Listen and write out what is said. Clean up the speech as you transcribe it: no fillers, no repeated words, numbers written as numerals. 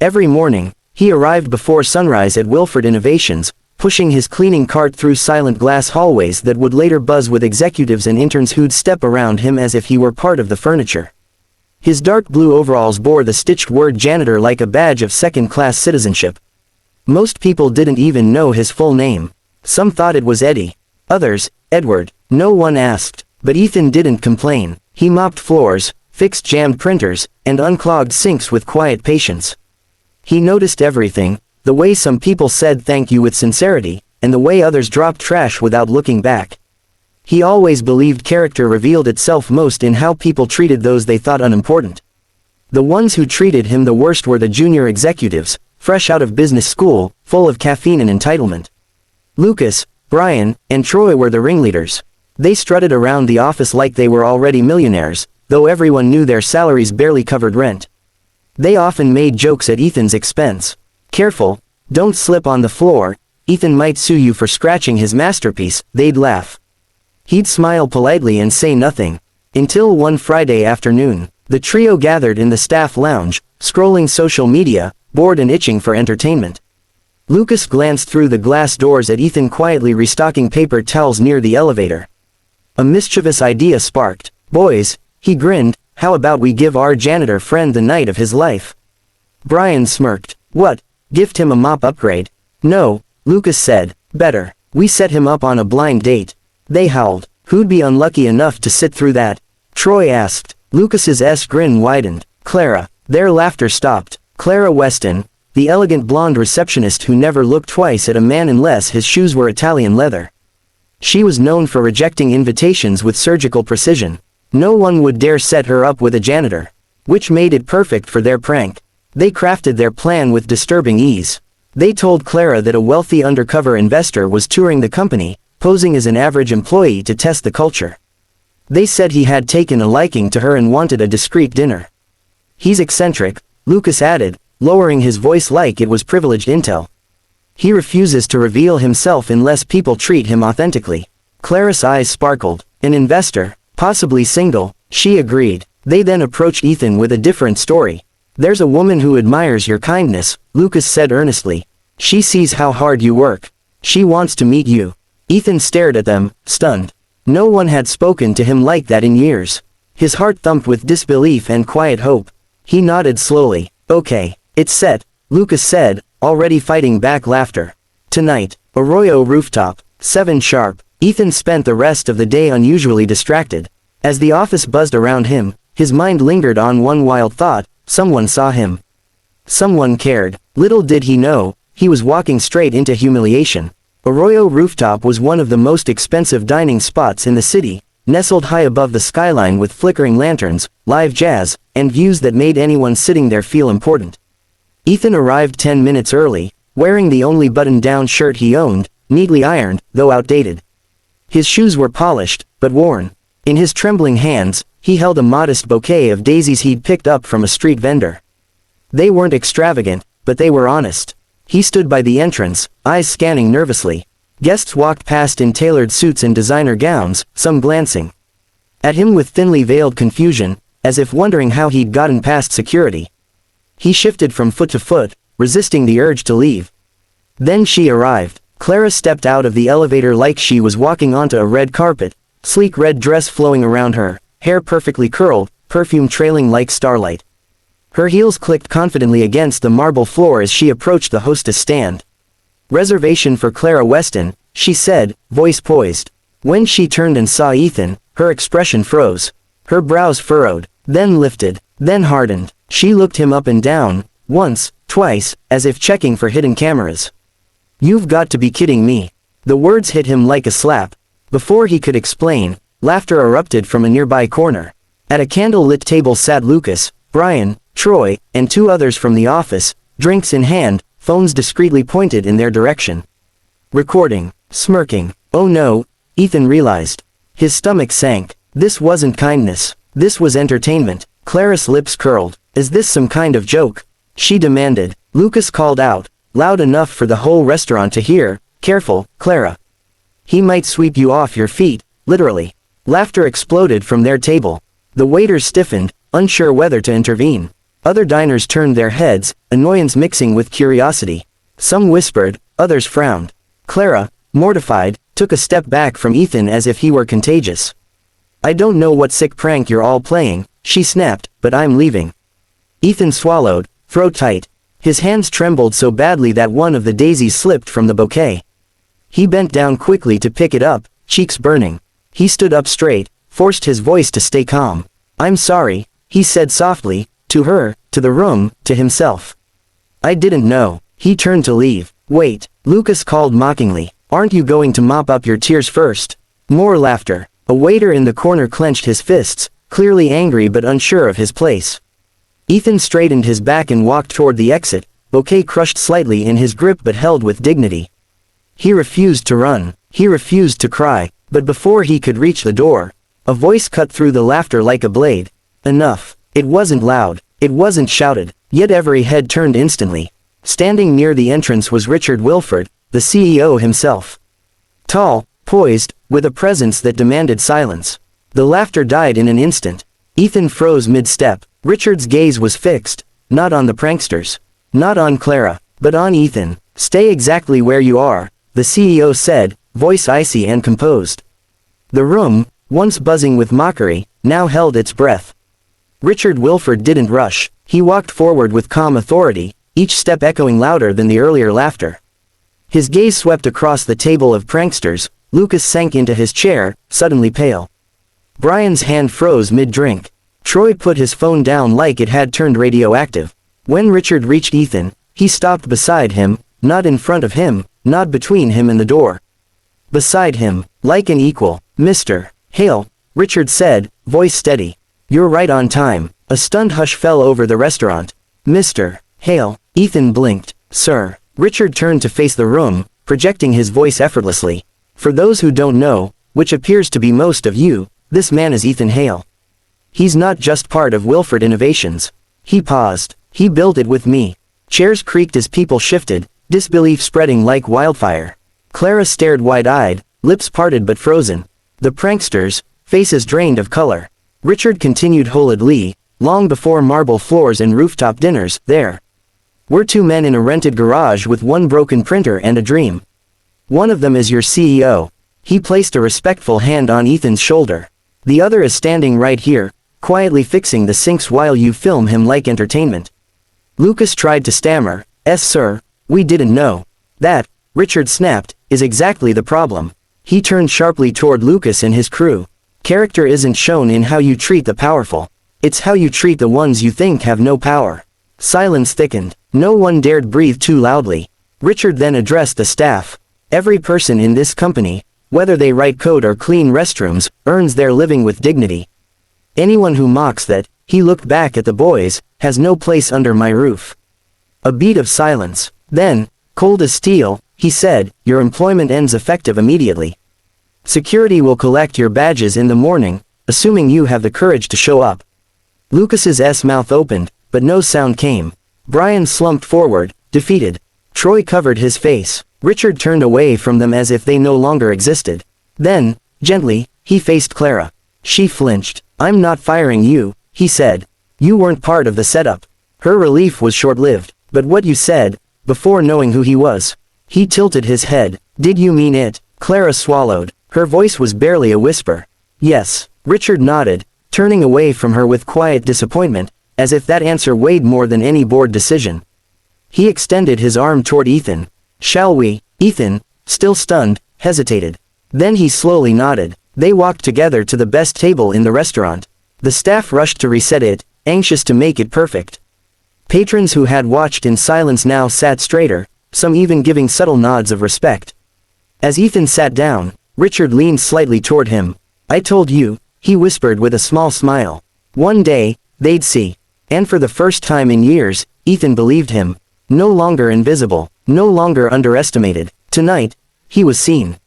Every morning, he arrived before sunrise at Wilford Innovations, pushing his cleaning cart through silent glass hallways that would later buzz with executives and interns who'd step around him as if he were part of the furniture. His dark blue overalls bore the stitched word janitor like a badge of second-class citizenship. Most people didn't even know his full name. Some thought it was Eddie. Others, Edward. No one asked. But Ethan didn't complain. He mopped floors, fixed jammed printers, and unclogged sinks with quiet patience. He noticed everything, the way some people said thank you with sincerity, and the way others dropped trash without looking back. He always believed character revealed itself most in how people treated those they thought unimportant. The ones who treated him the worst were the junior executives, fresh out of business school, full of caffeine and entitlement. Lucas, Brian, and Troy were the ringleaders. They strutted around the office like they were already millionaires, though everyone knew their salaries barely covered rent. They often made jokes at Ethan's expense. Careful, don't slip on the floor, Ethan might sue you for scratching his masterpiece, they'd laugh. He'd smile politely and say nothing. Until one Friday afternoon, the trio gathered in the staff lounge, scrolling social media, bored and itching for entertainment. Lucas glanced through the glass doors at Ethan quietly restocking paper towels near the elevator. A mischievous idea sparked. Boys, he grinned, how about we give our janitor friend the night of his life? Brian smirked. What? Gift him a mop upgrade? No, Lucas said. Better. We set him up on a blind date. They howled. Who'd be unlucky enough to sit through that? Troy asked. Lucas's grin widened. Clara. Their laughter stopped. Clara Weston, the elegant blonde receptionist who never looked twice at a man unless his shoes were Italian leather. She was known for rejecting invitations with surgical precision. No one would dare set her up with a janitor. Which made it perfect for their prank. They crafted their plan with disturbing ease. They told Clara that a wealthy undercover investor was touring the company, posing as an average employee to test the culture. They said he had taken a liking to her and wanted a discreet dinner. He's eccentric, Lucas added, lowering his voice like it was privileged intel. He refuses to reveal himself unless people treat him authentically. Clara's eyes sparkled. An investor, possibly single, she agreed. They then approached Ethan with a different story. There's a woman who admires your kindness, Lucas said earnestly. She sees how hard you work. She wants to meet you. Ethan stared at them, stunned. No one had spoken to him like that in years. His heart thumped with disbelief and quiet hope. He nodded slowly. Okay, it's set, Lucas said, already fighting back laughter. Tonight, Arroyo rooftop, 7 sharp. Ethan spent the rest of the day unusually distracted. As the office buzzed around him, his mind lingered on one wild thought. Someone saw him. Someone cared. Little did he know, he was walking straight into humiliation. Arroyo rooftop was one of the most expensive dining spots in the city, nestled high above the skyline with flickering lanterns, live jazz, and views that made anyone sitting there feel important. Ethan arrived 10 minutes early, wearing the only button-down shirt he owned, neatly ironed, though outdated. His shoes were polished, but worn. In his trembling hands, he held a modest bouquet of daisies he'd picked up from a street vendor. They weren't extravagant, but they were honest. He stood by the entrance, eyes scanning nervously. Guests walked past in tailored suits and designer gowns, some glancing at him with thinly veiled confusion, as if wondering how he'd gotten past security. He shifted from foot to foot, resisting the urge to leave. Then she arrived. Clara stepped out of the elevator like she was walking onto a red carpet, sleek red dress flowing around her, hair perfectly curled, perfume trailing like starlight. Her heels clicked confidently against the marble floor as she approached the hostess stand. Reservation for Clara Weston, she said, voice poised. When she turned and saw Ethan, her expression froze. Her brows furrowed, then lifted, then hardened. She looked him up and down, once, twice, as if checking for hidden cameras. You've got to be kidding me. The words hit him like a slap. Before he could explain, laughter erupted from a nearby corner. At a candle-lit table sat Lucas, Brian, Troy, and 2 others from the office, drinks in hand, phones discreetly pointed in their direction. Recording. Smirking. Oh no, Ethan realized. His stomach sank. This wasn't kindness. This was entertainment. Clara's lips curled. Is this some kind of joke? She demanded. Lucas called out, loud enough for the whole restaurant to hear, careful, Clara. He might sweep you off your feet, literally. Laughter exploded from their table. The waiters stiffened, unsure whether to intervene. Other diners turned their heads, annoyance mixing with curiosity. Some whispered, others frowned. Clara, mortified, took a step back from Ethan as if he were contagious. "I don't know what sick prank you're all playing," she snapped, "but I'm leaving." Ethan swallowed, throat tight. His hands trembled so badly that one of the daisies slipped from the bouquet. He bent down quickly to pick it up, cheeks burning. He stood up straight, forced his voice to stay calm. "I'm sorry," he said softly, to her, to the room, to himself. "I didn't know." He turned to leave. "Wait," Lucas called mockingly. "Aren't you going to mop up your tears first?" More laughter. A waiter in the corner clenched his fists, clearly angry but unsure of his place. Ethan straightened his back and walked toward the exit, bouquet crushed slightly in his grip but held with dignity. He refused to run. He refused to cry, but before he could reach the door, a voice cut through the laughter like a blade. Enough. It wasn't loud. It wasn't shouted, yet every head turned instantly. Standing near the entrance was Richard Wilford, the CEO himself. Tall, poised, with a presence that demanded silence. The laughter died in an instant. Ethan froze mid-step. Richard's gaze was fixed, not on the pranksters, not on Clara, but on Ethan. "Stay exactly where you are," the CEO said, voice icy and composed. The room, once buzzing with mockery, now held its breath. Richard Wilford didn't rush. He walked forward with calm authority, each step echoing louder than the earlier laughter. His gaze swept across the table of pranksters. Lucas sank into his chair, suddenly pale. Brian's hand froze mid-drink. Troy put his phone down like it had turned radioactive. When Richard reached Ethan, he stopped beside him, not in front of him, not between him and the door. Beside him, like an equal. "Mr. Hale," Richard said, voice steady. "You're right on time." A stunned hush fell over the restaurant. "Mr. Hale." Ethan blinked. "Sir." Richard turned to face the room, projecting his voice effortlessly. "For those who don't know, which appears to be most of you, this man is Ethan Hale. He's not just part of Wilford Innovations." He paused. "He built it with me." Chairs creaked as people shifted, disbelief spreading like wildfire. Clara stared wide-eyed, lips parted but frozen. The pranksters, faces drained of color. Richard continued wholeheartedly, "Long before marble floors and rooftop dinners, there were two men in a rented garage with one broken printer and a dream. One of them is your CEO." He placed a respectful hand on Ethan's shoulder. "The other is standing right here, quietly fixing the sinks while you film him like entertainment." Lucas tried to stammer, "Yes sir, we didn't know." "That," Richard snapped, "is exactly the problem." He turned sharply toward Lucas and his crew. "Character isn't shown in how you treat the powerful. It's how you treat the ones you think have no power." Silence thickened. No one dared breathe too loudly. Richard then addressed the staff. "Every person in this company, whether they write code or clean restrooms, earns their living with dignity. Anyone who mocks that," he looked back at the boys, "has no place under my roof." A beat of silence. Then, cold as steel, he said, "Your employment ends effective immediately. Security will collect your badges in the morning, assuming you have the courage to show up." Lucas's mouth opened, but no sound came. Brian slumped forward, defeated. Troy covered his face. Richard turned away from them as if they no longer existed. Then, gently, he faced Clara. She flinched. "I'm not firing you," he said. "You weren't part of the setup." Her relief was short-lived. "But what you said, before knowing who he was." He tilted his head. "Did you mean it?" Clara swallowed. Her voice was barely a whisper. "Yes." Richard nodded, turning away from her with quiet disappointment, as if that answer weighed more than any board decision. He extended his arm toward Ethan. "Shall we?" Ethan, still stunned, hesitated. Then he slowly nodded. They walked together to the best table in the restaurant. The staff rushed to reset it, anxious to make it perfect. Patrons who had watched in silence now sat straighter, some even giving subtle nods of respect. As Ethan sat down, Richard leaned slightly toward him. "I told you," he whispered with a small smile. "One day, they'd see." And for the first time in years, Ethan believed him. No longer invisible, no longer underestimated. Tonight, he was seen.